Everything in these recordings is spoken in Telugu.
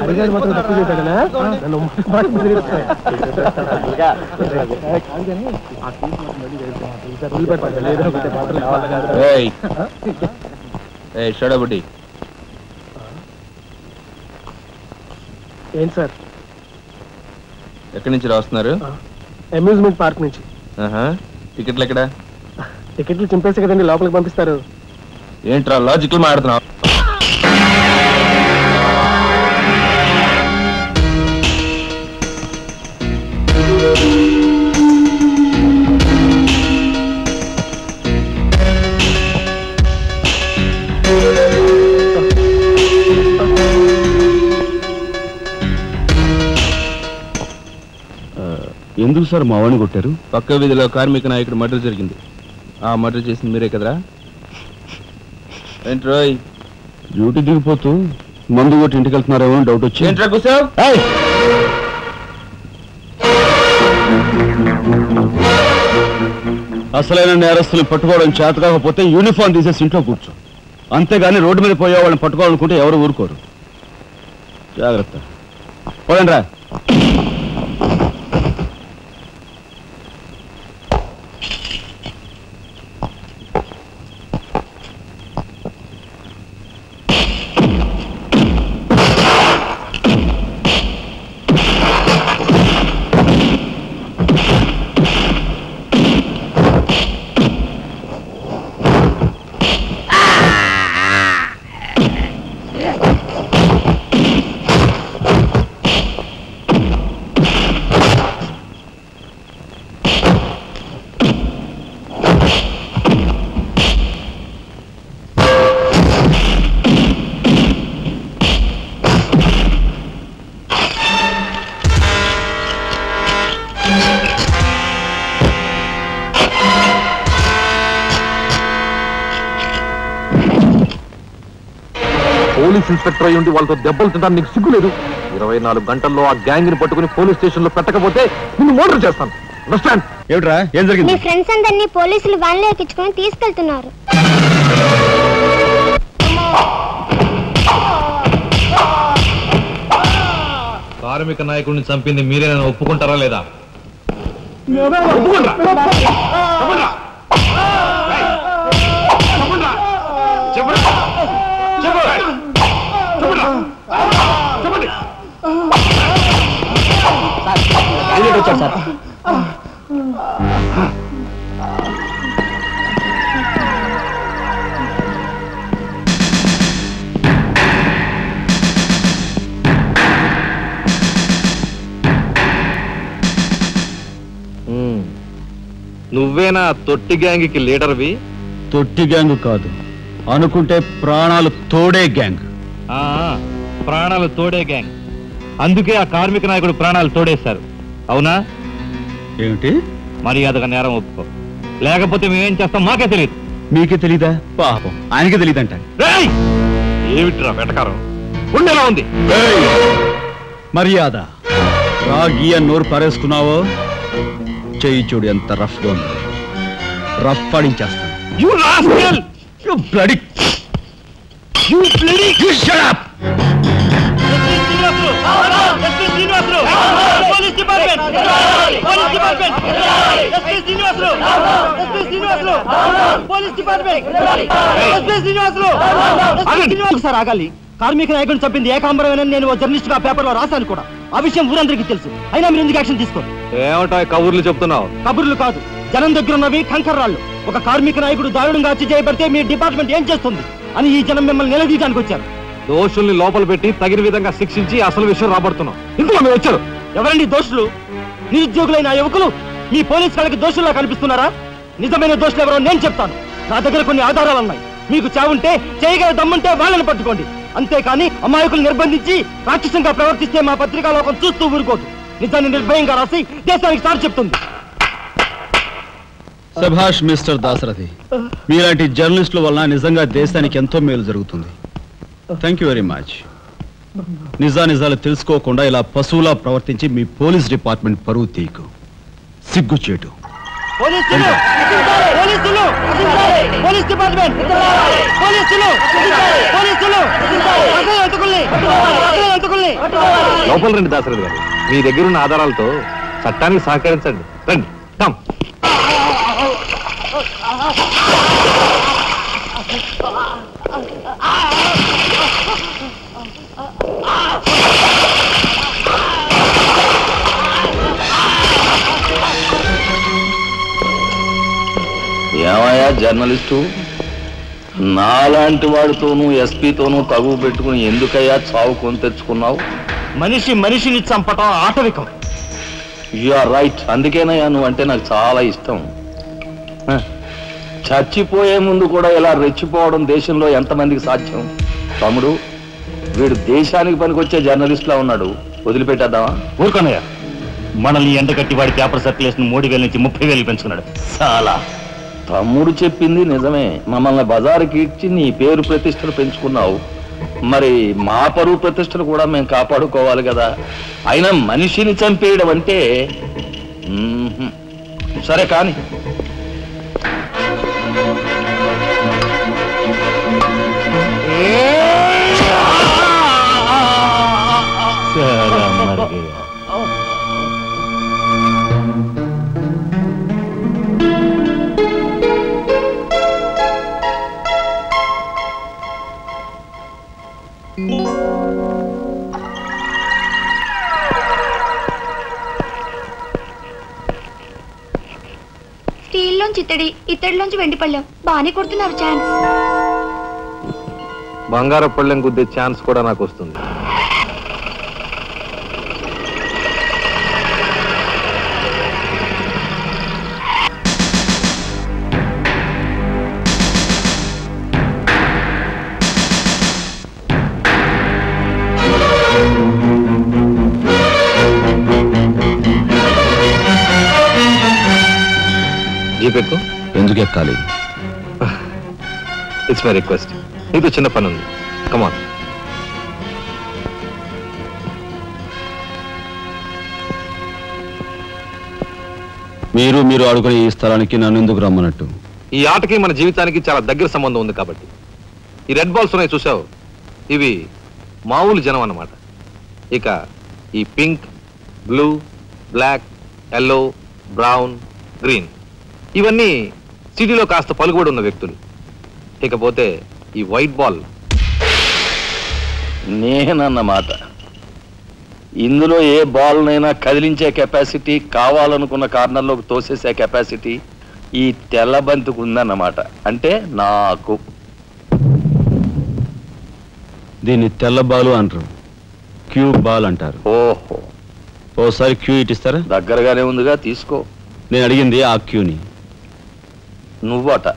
హరిగారు మాత్రం తప్పు చేశాడనా ఏంటి సార్? ఎక్కడి నుంచి రాస్తున్నారు? అమ్యూజ్మెంట్ పార్క్ నుంచి. టికెట్లు ఎక్కడ? టికెట్లు చింపేసి కదండి లోపలికి పంపిస్తారు. ఏంట్రా లాజికల్ మాట్లాడుతున్నావు? ఎందుకు సార్ మా వాడిని కొట్టారు? పక్క వీధిలో కార్మిక నాయకుడు మర్డర్ జరిగింది. ఆ మర్డర్ చేసింది మీరే కదరా? ఏంట్రోయ్ డ్యూటీ దిగిపోతూ మందు కొట్టి ఇంటికి వెళ్తున్నారేమో డౌట్ వచ్చి. ఏంట్రా కూర్చోవ్? అసలైన నేరస్తులు పట్టుకోవడం చేత కాకపోతే యూనిఫామ్ తీసేసి ఇంట్లో కూర్చో. అంతేగాని రోడ్డు మీద పోయే వాళ్ళని పట్టుకోవాలనుకుంటే ఎవరు ఊరుకోరు. జాగ్రత్త. పోయండి రా. పోలీస్ ఇన్స్పెక్టర్ అయ్యి ఉండి వాళ్ళతో దెబ్బలు తింటాను నీకు సిగ్గులేదు? 24 గంటల్లో ఆ గ్యాంగ్ ని పట్టుకుని పోలీస్ స్టేషన్ లో పెట్టకపోతే నిన్ను మర్డర్ చేస్తాను. అండర్స్టాండ్? ఏమిట్రా ఏం జరిగింది? మీ ఫ్రెండ్స్ అందరినీ పోలీసులు వ్యాన్లో ఎక్కించుకొని తీసుకెళ్తున్నారు. కార్మిక నాయకుడిని చంపింది మీరే, నన్ను ఒప్పుకుంటారా లేదా? నువ్వేనా తొట్టి గ్యాంగ్ కి లీడర్వి? తొట్టి గ్యాంగ్ కాదు, అనుకుంటే ప్రాణాలు తోడే గ్యాంగ్. ప్రాణాలు తోడే గ్యాంగ్. అందుకే ఆ కార్మిక నాయకుడు ప్రాణాలు తోడేశారు. అవునా? ఏమిటి? మర్యాదగా నేరం ఒప్పుకో, లేకపోతే మేమేం చేస్తాం మాకే తెలియదు. మీకే తెలీదా? పాపం ఆయనకే తెలియదంట. ఏమిట్రా వెటకారం? ఉండేలా ఉంది. మర్యాద రాగి నోరు పారేసుకున్నావో చెయ్యి చూడు ఎంత రఫ్ గా ఉంది. రఫ్ పాడించేస్తాను. సార్ ఆగాలి. కార్మిక నాయకుడిని చెప్పింది ఏకాంబరమేనని నేను జర్నలిస్ట్ గా పేపర్ లో రాశాను కూడా. ఆ విషయం ఊరందరికీ తెలుసు. అయినా మీరు ఎందుకు యాక్షన్ తీసుకోండి? ఏమంటా కబుర్లు చెప్తున్నావు? కబుర్లు కాదు, జనం దగ్గర ఉన్నవి కంకర్రాళ్ళు. ఒక కార్మిక నాయకుడు దారుణంగా హత్య చేయబడితే మీ డిపార్ట్మెంట్ ఏం చేస్తుంది అని ఈ జనం మిమ్మల్ని నిలదీయడానికి వచ్చారు. దోషుల్ని లోపల పెట్టి తగిన విధంగా శిక్షించి అసలు విషయం రాబడుతున్నాం. ఇందులో మీరు వచ్చారు. ఎవరండి దోషులు? నిరుద్యోగులైన యువకులు మీ పోలీసు వాళ్ళకి దోషుల్లా కనిపిస్తున్నారా? నిజమైన దోషులు ఎవరో నేను చెప్తాను. నా దగ్గర కొన్ని ఆధారాలు ఉన్నాయి. మీకు చావుంటే చేయగల దమ్ముంటే వాళ్ళని పట్టుకోండి. అంతేకాని అమాయకులు నిర్బంధించి రాక్షసంగా ప్రవర్తిస్తే మా పత్రికా లోకం చూస్తూ ఊరుకోదు. నిజాన్ని నిర్భయంగా రాసి దేశానికి సార్ చెప్తుంది. సభాష్ మిస్టర్ దాశరథి, మీలాంటి జర్నలిస్టుల వల్ల నిజంగా దేశానికి ఎంతో మేలు జరుగుతుంది. Thank you very much. నిజానిజాలు తెలుసుకోకుండా ఇలా పశువులా ప్రవర్తించి మీ పోలీస్ డిపార్ట్మెంట్ పరువు తీయకు. సిగ్గుచేటు. పోలీస్ డిపార్ట్మెంట్ లోపల రండి దాశరథి గారు. మీ దగ్గర ఉన్న ఆధారాలతో చట్టానికి సహకరించండి. రండి. కమ్. ఏమయ్యా జర్నలిస్టు, నాలాంటి వాడితోనూ ఎస్పీతోనూ తగువ పెట్టుకుని ఎందుకయ్యా చావు కొని తెచ్చుకున్నావు? మనిషిని చంపటం ఆటవికం. You are right. అందుకేనయ్యా నువ్వంటే నాకు చాలా ఇష్టం. చచ్చిపోయే ముందు కూడా ఇలా రెచ్చిపోవడం దేశంలో ఎంతమందికి సాధ్యం? తమ్ముడు, వీడు దేశానికి పనికొచ్చే జర్నలిస్ట్లా ఉన్నాడు. వదిలిపెట్టేద్దామా? ఊరుకోనయ్యా, మనల్ని ఎండగట్టి వాడి పేపర్ సర్క్యులేషన్ 3,000 నుంచి 30,000 పెంచుకున్నాడు. చాలా. తమ్ముడు చెప్పింది నిజమే. మమ్మల్ని బజారుకి ఇచ్చి నీ పేరు ప్రతిష్టలు పెంచుకున్నావు. మరి మా పరువు ప్రతిష్టలు కూడా మేము కాపాడుకోవాలి కదా. అయినా మనిషిని చంపేయడం అంటే సరే కానీ. స్టీల్లోంచి ఇత్తడిలోంచి వెండి పళ్ళెం బాగానే కొడుతున్నారు. ఛాన్స్. బంగారు పళ్ళెం గుద్దే ఛాన్స్ కూడా నాకు వస్తుంది. జీపెక్కు. ఎందుకు ఎక్కాలి? It's my request. నీతో చిన్న పని ఉంది. కమాన్. మీరు ఆడుకునే ఈ స్థలానికి నన్ను ఎందుకు రమ్మన్నట్టు? ఈ ఆటకి మన జీవితానికి చాలా దగ్గర సంబంధం ఉంది కాబట్టి. ఈ రెడ్ బాల్స్ ఉన్నాయి చూసావు, ఇవి మామూలు జనం అన్నమాట. ఇక ఈ pink, blue, black, yellow, brown, green ఇవన్నీ సిటీలో కాస్త పలుకుబడి ఉన్న వ్యక్తులు. ఇకపోతే ఈ వైట్ బాల్ నేనన్నమాట. ఇందులో ఏ బాల్నైనా కదిలించే కెపాసిటీ, కావాలనుకున్న కార్నర్లోకి తోసేసే కెపాసిటీ ఈ తెల్ల బంతికి ఉందన్నమాట. అంటే నాకు. దీన్ని తెల్ల బాలు అంటారు, క్యూ బాల్ అంటారు. ఓహో, ఓసారి క్యూ ఇటిస్తారా? దగ్గరగానే ఉందిగా, తీసుకో. నేను అడిగింది ఆ క్యూని. నువ్వట.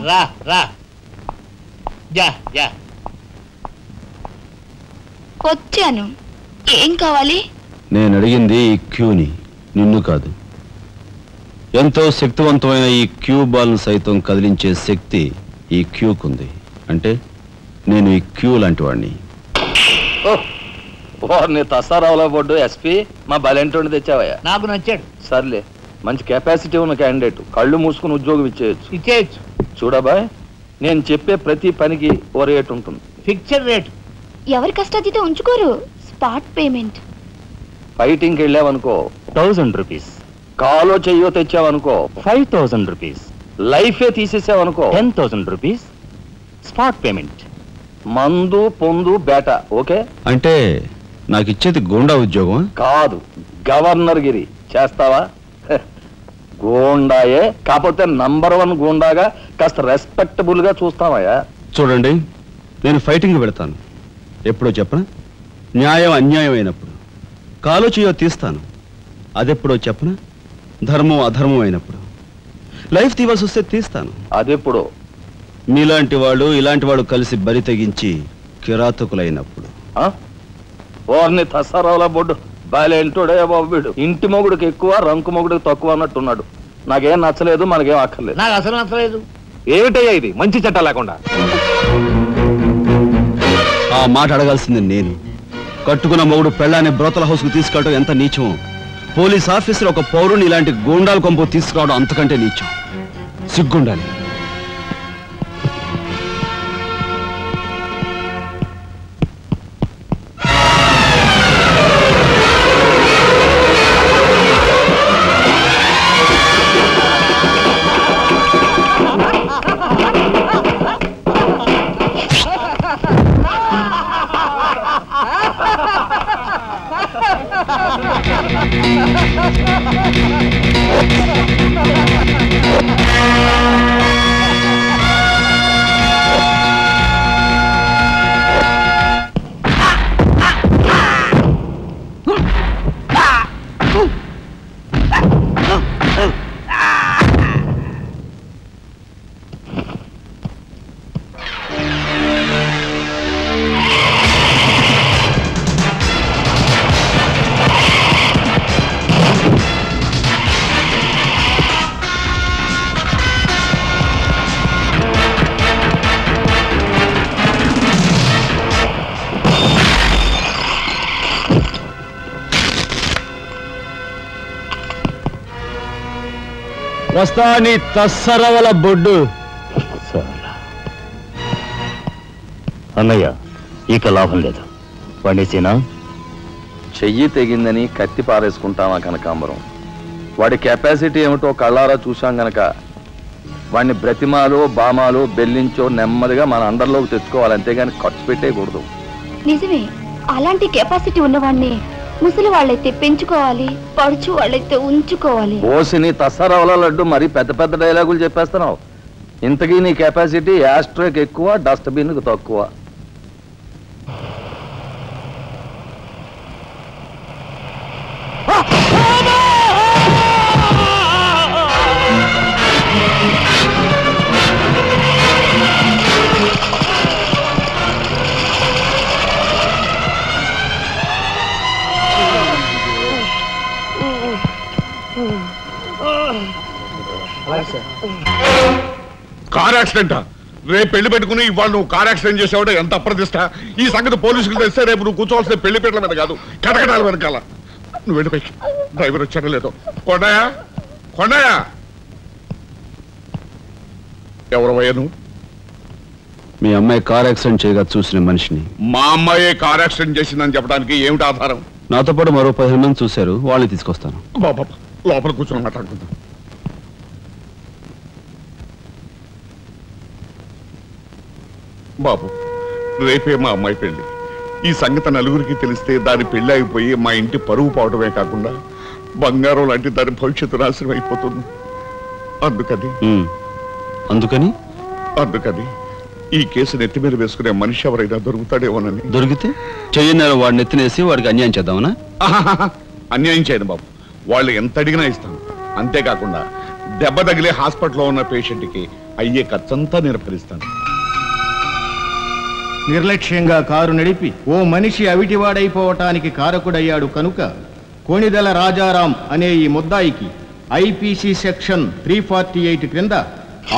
రా రా. వచ్చాను. ఏం కావాలి? నేను అడిగింది ఈ క్యూని, నిన్ను కాదు. ఎంతో శక్తివంతమైన ఈ క్యూ బాల్ను సైతం కదిలించే శక్తి ఈ క్యూకుంది. అంటే నేను ఈ క్యూ లాంటి వాడిని. నీ తసారావులో పడ్డు ఎస్పీ మా బలెంటోని తెచ్చావయ్యా. నాకు నచ్చాడు. సర్లే, మంచి కెపాసిటీ ఉన్న క్యాండిడేట్. కళ్ళు మూసుకుని ఉద్యోగం ఇచ్చేయచ్చు. చూడబాయ్, నేను చెప్పే ప్రతి పనికి ఓ రేట్ ఉంటుంది. Fixed rate. ఎవరి కష్టాతీత ఉంచుకోరు. Spot payment. ఫైటింగ్కి వెళ్ళావనుకో 1000 రూపీస్. కాలో చెయ్యో తెచ్చావనుకో 5000 రూపీస్. లైఫే తీసేసావనుకో 10,000 రూపీస్ స్పాట్ పేమెంట్. మందు పొందు బేట. ఓకే? అంటే నాకు ఇచ్చేది గూండా ఉద్యోగం కాదు, గవర్నర్ గిరి. చేస్తావా? గూండాయే, కాకపోతే నంబర్ 1 గూండాగా కాస్త రెస్పెక్టబుల్ గా చూస్తావయ్యా. చూడండి, నేను ఫైటింగ్ పెడతాను. ఎప్పుడో చెప్పనా? న్యాయం అన్యాయం అయినప్పుడు. కాలో చేయో తీస్తాను. అదెప్పుడో చెప్పనా? ధర్మం అధర్మం అయినప్పుడు. లైఫ్ తీవాల్సి వస్తే తీస్తాను. అదెప్పుడో మీలాంటి వాళ్ళు ఇలాంటి వాడు కలిసి బరి తెగించి కిరాతకులైనప్పుడు. ఓర్ని తసారావుల బొడ్డు బాలేంటోడే బాబు వీడు. ఇంటి మొగుడికి ఎక్కువ, రంకు మొగుడికి తక్కువ అన్నట్టున్నాడు. నాకేం నచ్చలేదు, మనకేం అక్కర్లేదు. నాకు అసలు నచ్చలేదు. ఏమిటయ్యా ఇది మంచి చట్టం లేకుండా? ఆ మాట అడగాల్సింది నేను. కట్టుకున్న మొగుడు పెళ్ళాన్ని బ్రోతల హౌస్ కు తీసుకెళ్ళడం ఎంత నీచమో, పోలీస్ ఆఫీసర్ ఒక పౌరుని ఇలాంటి గూండాల కొంపు తీసుకురావడం అంతకంటే నీచం. సిగ్గుండాలి. వస్తా నీ తస్సరవల బొడ్డు. అన్నయ్య ఇక లాభం లేదు. పండేసేనా? చెయ్యి తెగిందని కత్తి పారేసుకుంటామా కనకాంబరం? వాడి కెపాసిటీ ఏమిటో కళ్ళారా చూశాం గనక వాడిని బ్రతిమాలో బామాలో బెల్లించో నెమ్మదిగా మన అండర్లోకి తెచ్చుకోవాలి, అంతేగాని ఖర్చు పెట్టేయకూడదు. నిజమే, అలాంటి కెపాసిటీ ఉన్నవాడిని ముసలి వాళ్ళైతే పెంచుకోవాలి, పడుచు వాళ్ళైతే ఉంచుకోవాలి. ఓసిని తస్సరవల లడ్డు మరి పెద్ద పెద్ద డైలాగులు చెప్పేస్తున్నావు. ఇంతకీ నీ కెపాసిటీ యాస్ట్రోకి ఎక్కువ, డస్ట్బిన్కి తక్కువ. కార్ యాక్సిడెంటా? రేపు పెళ్లి పెట్టుకుని ఇవాళ నువ్వు కార్ యాక్సిడెంట్ చేసావుంటే ఎంత అప్రదిష్ట. ఈ సంగతి పోలీసులు తెస్తే రేపు నువ్వు కూర్చోవాల్సిన పెళ్లి పీటల మీద కాదు, కటకటాల వెనకాల. నువ్వు వెళ్ళిపోయి డ్రైవర్ వచ్చాడో లేదో. కొండయా, కొండయా, ఎవరవయ్యా నువ్వు? మీ అమ్మాయి కార్ యాక్సిడెంట్ చేయగా చూసిన మనిషిని. మా అమ్మాయి కార్ యాక్సిడెంట్ చేసిందని చెప్పడానికి ఏమిటి ఆధారం? నాతో పాటు మరో 15 మంది చూశారు, వాళ్ళని తీసుకొస్తాను. బాబా లోపల కూర్చొని మాట్లాడుకుందాం. బాబు, రేపే మా అమ్మాయి పెళ్లి. ఈ సంగతి నలుగురికి తెలిస్తే దాని పెళ్లి అయిపోయి మా ఇంటి పరువు పోవడమే కాకుండా బంగారం లాంటి దాని భవిష్యత్తు నాశనం అయిపోతుంది. అందుకని ఈ కేసు నెత్తి మీద వేసుకునే మనిషి ఎవరైనా దొరుకుతాడేమోనని. దొరికితే చెయ్యన్నారు వాడిని ఎత్తినేసి వాడికి అన్యాయం చేద్దామనా? అన్యాయం చేయను బాబు, వాళ్ళు ఎంత అడిగినా ఇస్తాను. అంతేకాకుండా దెబ్బ తగిలే హాస్పిటల్లో ఉన్న పేషెంట్కి అయ్యే ఖర్చంతా నేను భరిస్తాను. నిర్లక్ష్యంగా కారు నడిపి ఓ మనిషి అవిటివాడైపోవటానికి కారకుడయ్యాడు కనుక కోణిదెల రాజారాం అనే ఈ ముద్దాయికి ఐపీసీ సెక్షన్ 348 క్రింద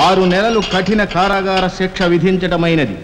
6 నెలలు కఠిన కారాగార శిక్ష విధించటమైనది.